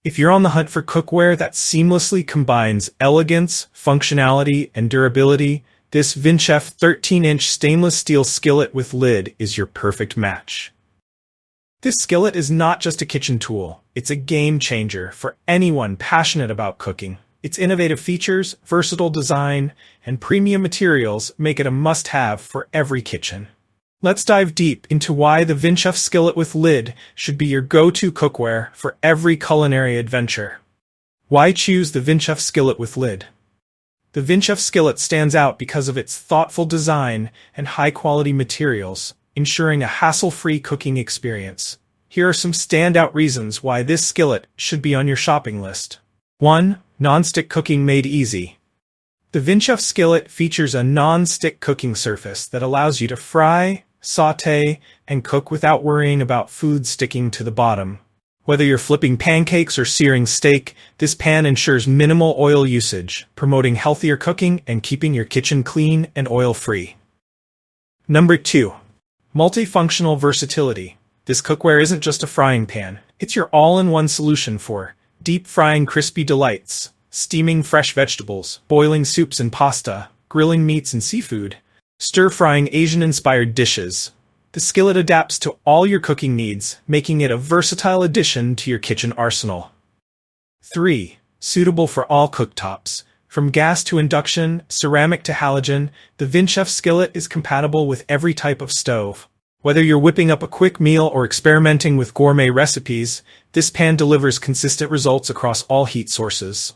If you're on the hunt for cookware that seamlessly combines elegance, functionality, and durability, this Vinchef 13-inch stainless steel skillet with lid is your perfect match. This skillet is not just a kitchen tool, it's a game changer for anyone passionate about cooking. Its innovative features, versatile design, and premium materials make it a must-have for every kitchen. Let's dive deep into why the Vinchef skillet with lid should be your go-to cookware for every culinary adventure. Why choose the Vinchef skillet with lid? The Vinchef skillet stands out because of its thoughtful design and high-quality materials, ensuring a hassle-free cooking experience. Here are some standout reasons why this skillet should be on your shopping list. 1. Non-stick cooking made easy. The Vinchef skillet features a non-stick cooking surface that allows you to fry, sauté, and cook without worrying about food sticking to the bottom. Whether you're flipping pancakes or searing steak, this pan ensures minimal oil usage, promoting healthier cooking and keeping your kitchen clean and oil-free. Number 2. Multifunctional versatility. This cookware isn't just a frying pan, it's your all-in-one solution for deep frying crispy delights, steaming fresh vegetables, boiling soups and pasta, grilling meats and seafood, stir-frying Asian-inspired dishes. The skillet adapts to all your cooking needs, making it a versatile addition to your kitchen arsenal. 3. Suitable for all cooktops. From gas to induction, ceramic to halogen, the Vinchef skillet is compatible with every type of stove. Whether you're whipping up a quick meal or experimenting with gourmet recipes, this pan delivers consistent results across all heat sources.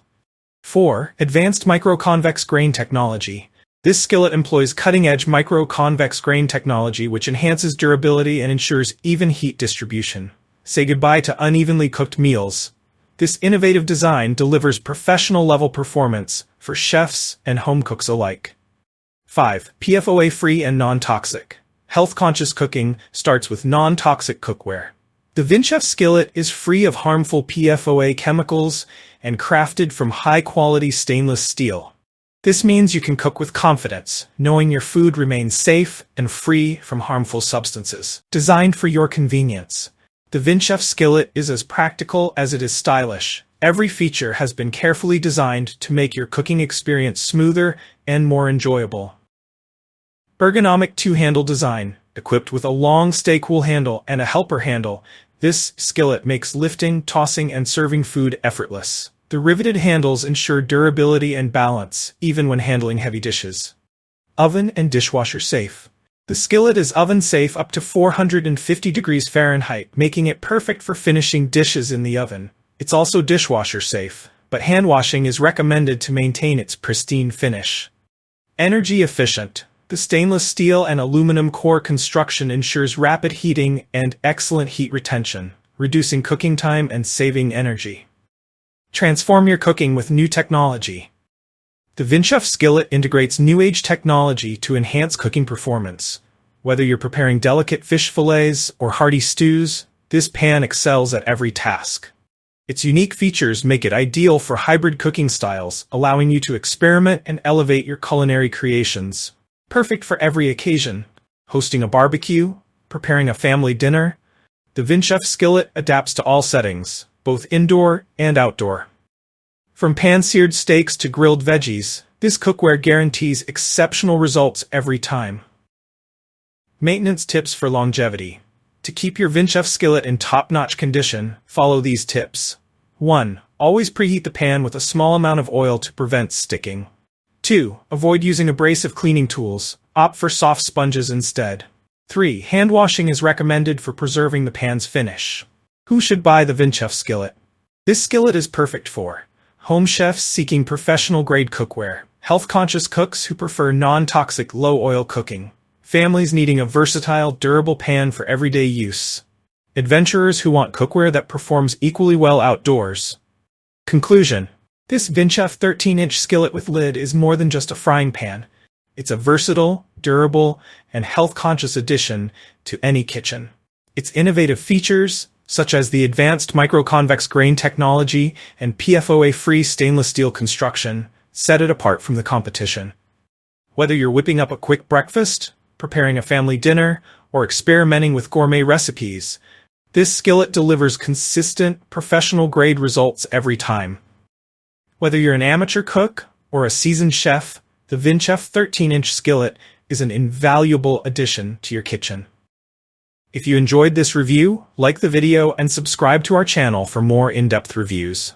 4. Advanced micro-convex grain technology. This skillet employs cutting-edge micro-convex grain technology which enhances durability and ensures even heat distribution. Say goodbye to unevenly cooked meals. This innovative design delivers professional-level performance for chefs and home cooks alike. 5. PFOA-free and non-toxic. Health-conscious cooking starts with non-toxic cookware. The Vinchef skillet is free of harmful PFOA chemicals and crafted from high-quality stainless steel. This means you can cook with confidence, knowing your food remains safe and free from harmful substances. Designed for your convenience, the Vinchef skillet is as practical as it is stylish. Every feature has been carefully designed to make your cooking experience smoother and more enjoyable. Ergonomic two-handle design. Equipped with a long stay-cool handle and a helper handle, this skillet makes lifting, tossing, and serving food effortless. The riveted handles ensure durability and balance, even when handling heavy dishes. Oven and dishwasher safe. The skillet is oven safe up to 450 degrees Fahrenheit, making it perfect for finishing dishes in the oven. It's also dishwasher safe, but hand washing is recommended to maintain its pristine finish. Energy efficient. The stainless steel and aluminum core construction ensures rapid heating and excellent heat retention, reducing cooking time and saving energy. Transform your cooking with new technology. The Vinchef skillet integrates new-age technology to enhance cooking performance. Whether you're preparing delicate fish fillets or hearty stews, this pan excels at every task. Its unique features make it ideal for hybrid cooking styles, allowing you to experiment and elevate your culinary creations. Perfect for every occasion. Hosting a barbecue, preparing a family dinner, the Vinchef skillet adapts to all settings, both indoor and outdoor. From pan-seared steaks to grilled veggies, this cookware guarantees exceptional results every time. Maintenance tips for longevity. To keep your Vinchef skillet in top-notch condition, follow these tips. 1. Always preheat the pan with a small amount of oil to prevent sticking. 2. Avoid using abrasive cleaning tools. Opt for soft sponges instead. 3. Hand washing is recommended for preserving the pan's finish. Who should buy the Vinchef skillet? This skillet is perfect for home chefs seeking professional-grade cookware, health-conscious cooks who prefer non-toxic low-oil cooking, families needing a versatile, durable pan for everyday use, adventurers who want cookware that performs equally well outdoors. Conclusion. This Vinchef 13-inch skillet with lid is more than just a frying pan. It's a versatile, durable, and health-conscious addition to any kitchen. Its innovative features, such as the advanced micro-convex grain technology and PFOA-free stainless steel construction, set it apart from the competition. Whether you're whipping up a quick breakfast, preparing a family dinner, or experimenting with gourmet recipes, This skillet delivers consistent, professional-grade results every time. Whether you're an amateur cook or a seasoned chef, the Vinchef 13-inch skillet is an invaluable addition to your kitchen. If you enjoyed this review, like the video and subscribe to our channel for more in-depth reviews.